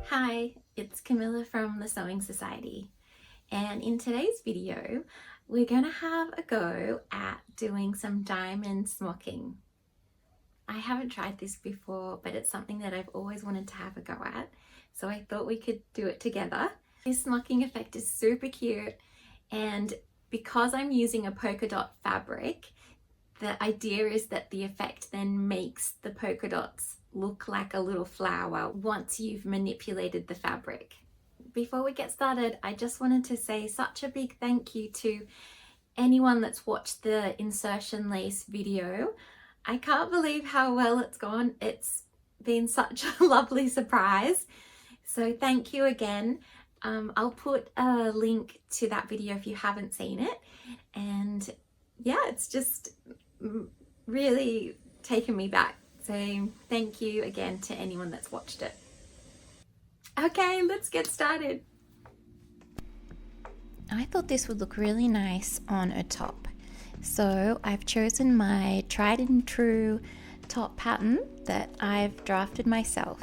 Hi, it's Camilla from the Sewing Society, and in today's video we're going to have a go at doing some diamond smocking. I haven't tried this before, but it's something that I've always wanted to have a go at, so I thought we could do it together. This smocking effect is super cute, and because I'm using a polka dot fabric, the idea is that the effect then makes the polka dots look like a little flower once you've manipulated the fabric. Before we get started, I just wanted to say such a big thank you to anyone that's watched the insertion lace video. I can't believe how well it's gone. It's been such a lovely surprise. So thank you again. I'll put a link to that video if you haven't seen it. And yeah, it's just really taken me back. So thank you again to anyone that's watched it. Okay, let's get started. I thought this would look really nice on a top. So I've chosen my tried and true top pattern that I've drafted myself,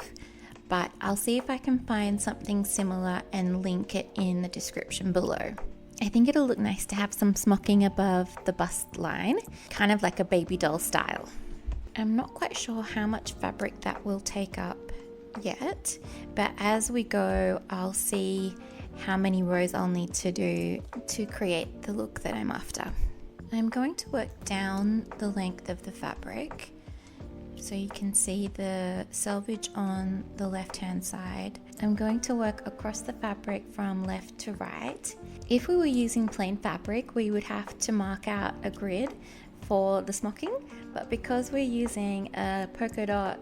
but I'll see if I can find something similar and link it in the description below. I think it'll look nice to have some smocking above the bust line, kind of like a baby doll style. I'm not quite sure how much fabric that will take up yet, but as we go, I'll see how many rows I'll need to do to create the look that I'm after. I'm going to work down the length of the fabric so you can see the selvage on the left hand side. I'm going to work across the fabric from left to right. If we were using plain fabric, we would have to mark out a grid for the smocking, but because we're using a polka dot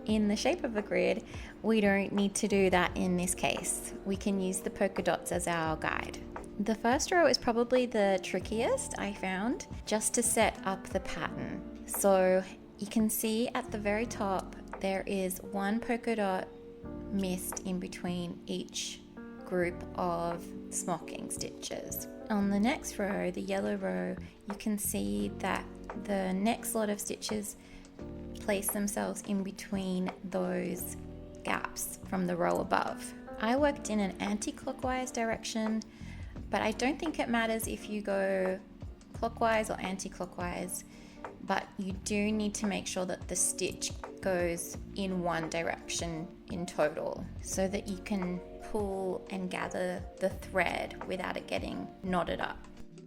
in the shape of a grid, we don't need to do that in this case. We can use the polka dots as our guide. The first row is probably the trickiest I found, just to set up the pattern. So you can see at the very top there is one polka dot missed in between each group of smocking stitches. On the next row, the yellow row, you can see that the next lot of stitches place themselves in between those gaps from the row above. I worked in an anti-clockwise direction, but I don't think it matters if you go clockwise or anti-clockwise, but you do need to make sure that the stitch goes in one direction in total so that you can pull and gather the thread without it getting knotted up.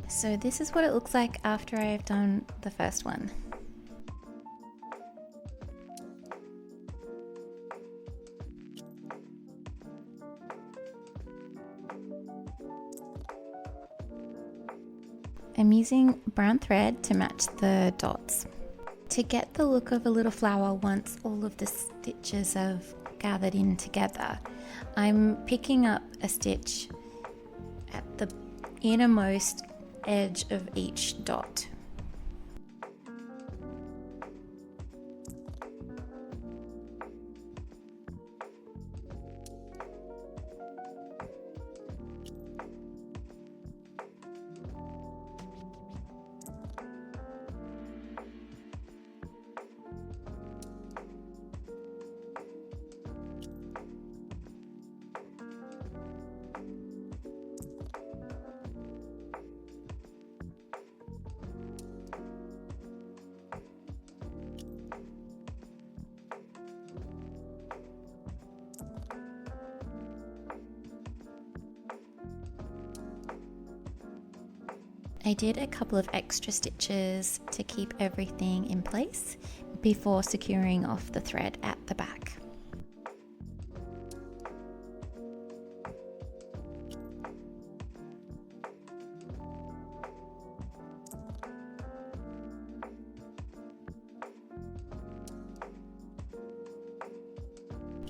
So this is what it looks like after I've done the first one. I'm using brown thread to match the dots. To get the look of a little flower once all of the stitches have gathered in together, I'm picking up a stitch at the innermost edge of each dot. I did a couple of extra stitches to keep everything in place before securing off the thread at the back.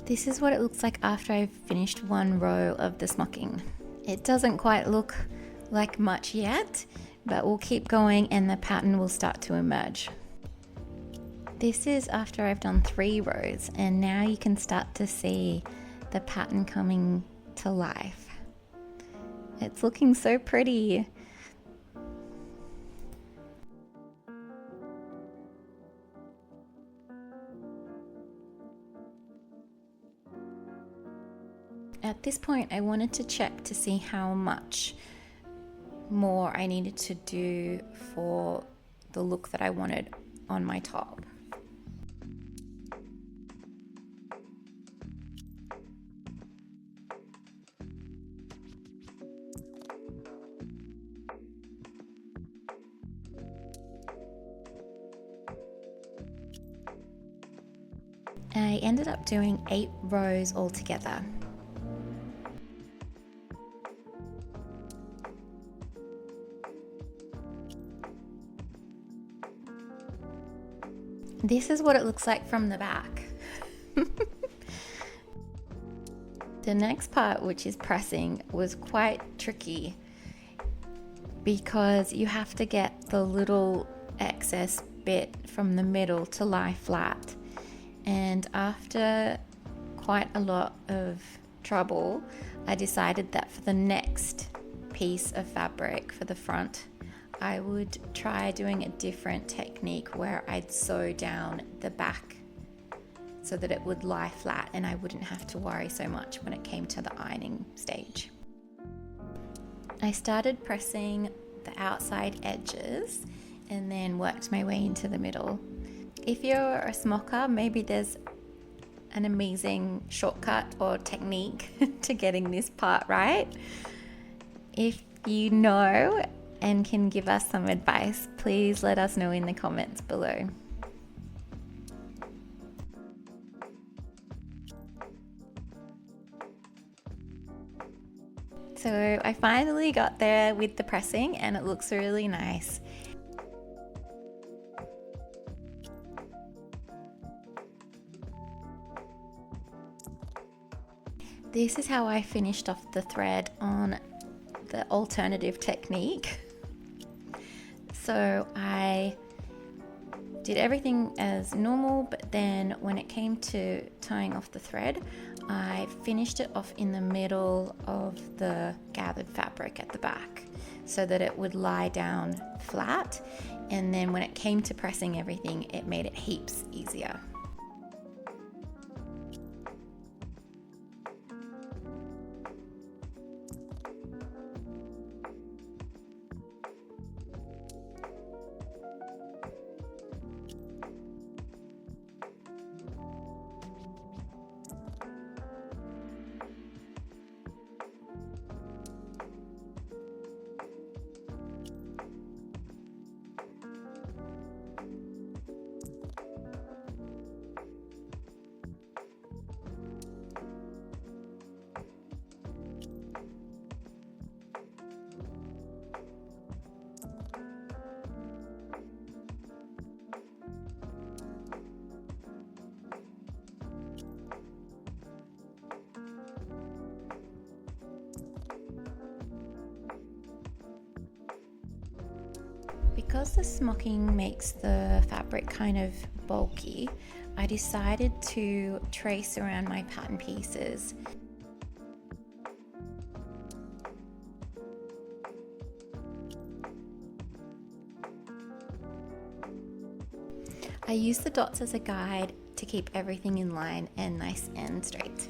This is what it looks like after I've finished one row of the smocking. It doesn't quite look like much yet, but we'll keep going and the pattern will start to emerge. This is after I've done 3 rows, and now you can start to see the pattern coming to life. It's looking so pretty. At this point, I wanted to check to see how much more I needed to do for the look that I wanted on my top. I ended up doing 8 rows altogether. This is what it looks like from the back. The next part, which is pressing, was quite tricky because you have to get the little excess bit from the middle to lie flat. And after quite a lot of trouble, I decided that for the next piece of fabric for the front, I would try doing a different technique where I'd sew down the back so that it would lie flat and I wouldn't have to worry so much when it came to the ironing stage. I started pressing the outside edges and then worked my way into the middle. If you're a smocker, maybe there's an amazing shortcut or technique to getting this part right. If you know and can give us some advice, please let us know in the comments below. So I finally got there with the pressing and it looks really nice. This is how I finished off the thread on the alternative technique. So I did everything as normal, but then when it came to tying off the thread, I finished it off in the middle of the gathered fabric at the back so that it would lie down flat. And then when it came to pressing everything, it made it heaps easier. Because the smocking makes the fabric kind of bulky, I decided to trace around my pattern pieces. I use the dots as a guide to keep everything in line and nice and straight.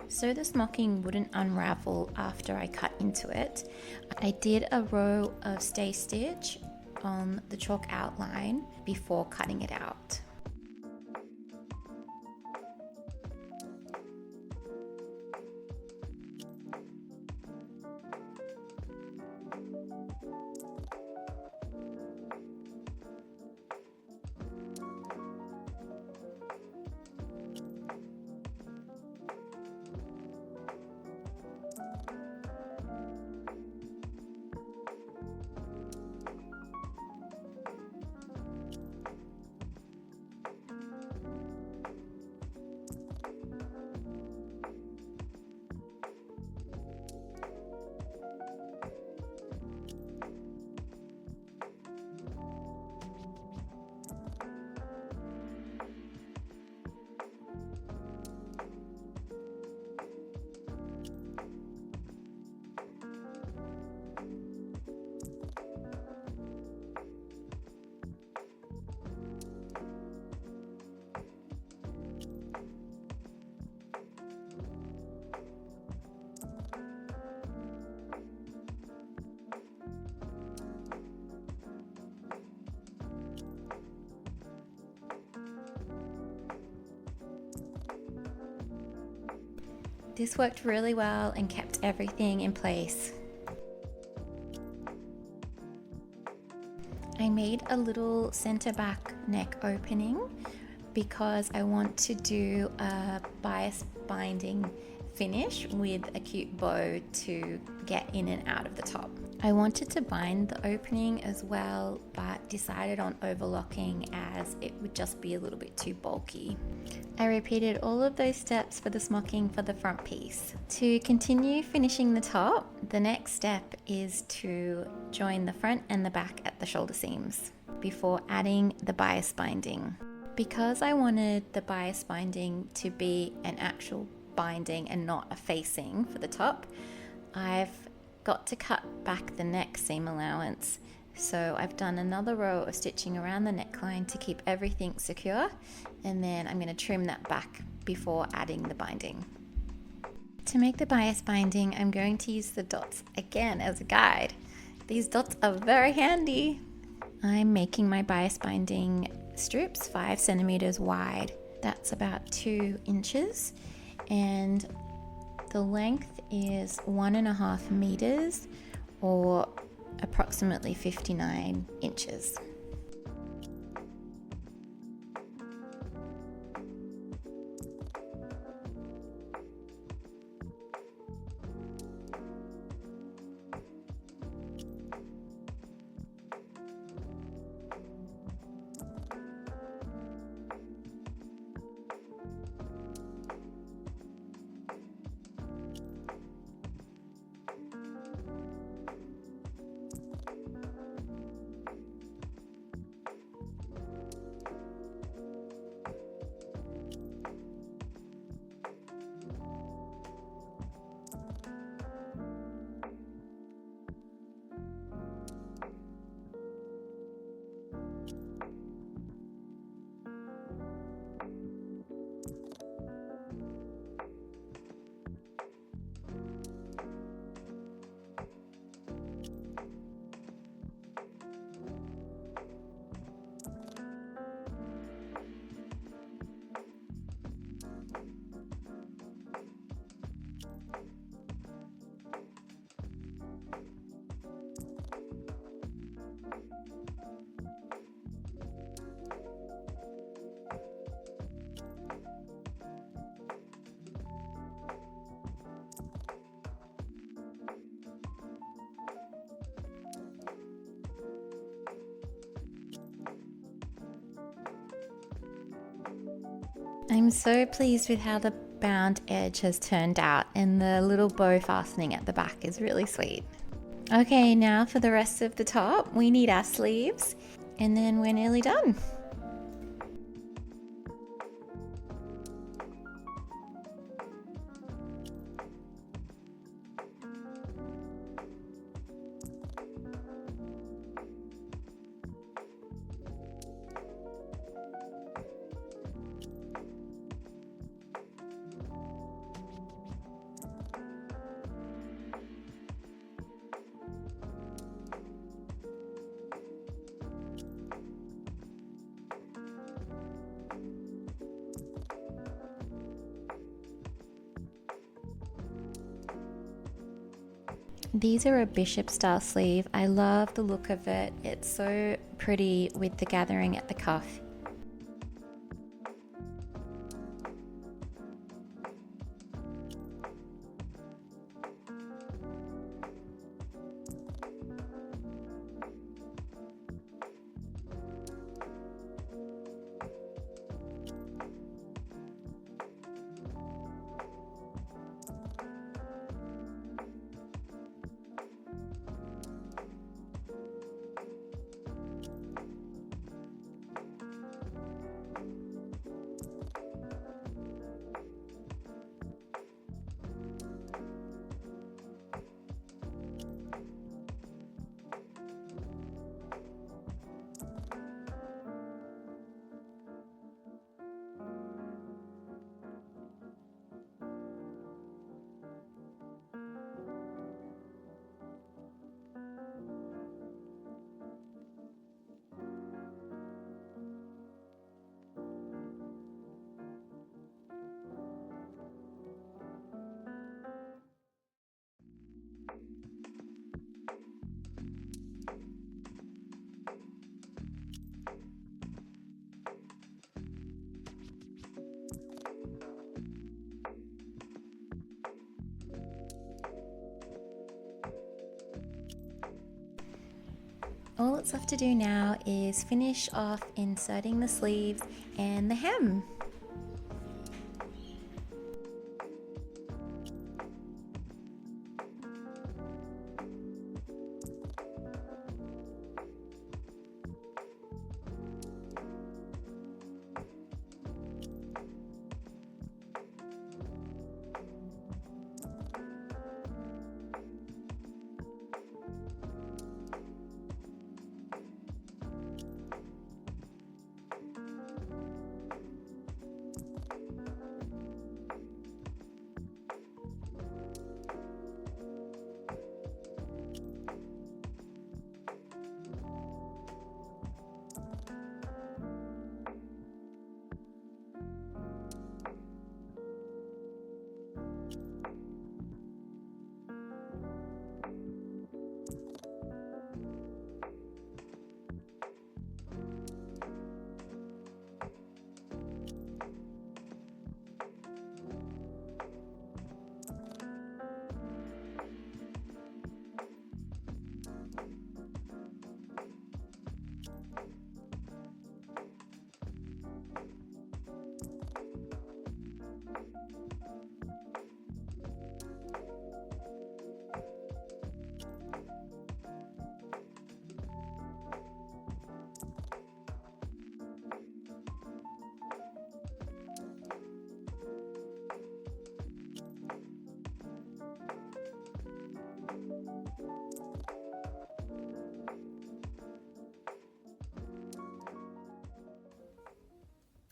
So the smocking wouldn't unravel after I cut into it, I did a row of stay stitch on the chalk outline before cutting it out. This worked really well and kept everything in place. I made a little center back neck opening because I want to do a bias binding finish with a cute bow to get in and out of the top. I wanted to bind the opening as well, but decided on overlocking as it would just be a little bit too bulky. I repeated all of those steps for the smocking for the front piece. To continue finishing the top, the next step is to join the front and the back at the shoulder seams before adding the bias binding. Because I wanted the bias binding to be an actual binding and not a facing for the top, I've got to cut back the neck seam allowance. So I've done another row of stitching around the neckline to keep everything secure, and then I'm going to trim that back before adding the binding. To make the bias binding, I'm going to use the dots again as a guide. These dots are very handy. I'm making my bias binding strips 5 centimeters wide. That's about 2 inches, and the length is 1.5 meters or approximately 59 inches. I'm so pleased with how the bound edge has turned out, and the little bow fastening at the back is really sweet. Okay, now for the rest of the top, we need our sleeves, and then we're nearly done. These are a bishop style sleeve. I love the look of it. It's so pretty with the gathering at the cuff. All that's left to do now is finish off inserting the sleeves and the hem.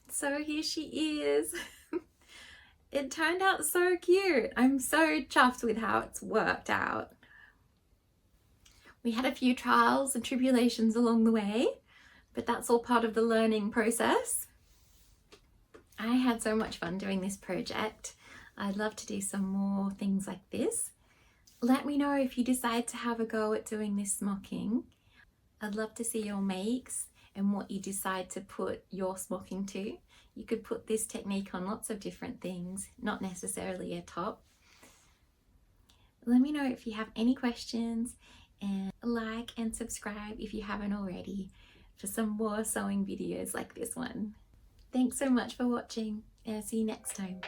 So here she is. It turned out so cute. I'm so chuffed with how it's worked out. We had a few trials and tribulations along the way, but that's all part of the learning process. I had so much fun doing this project. I'd love to do some more things like this. Let me know if you decide to have a go at doing this smocking. I'd love to see your makes and what you decide to put your smocking to. You could put this technique on lots of different things, not necessarily a top. Let me know if you have any questions, and like and subscribe if you haven't already for some more sewing videos like this one. Thanks so much for watching, and I'll see you next time.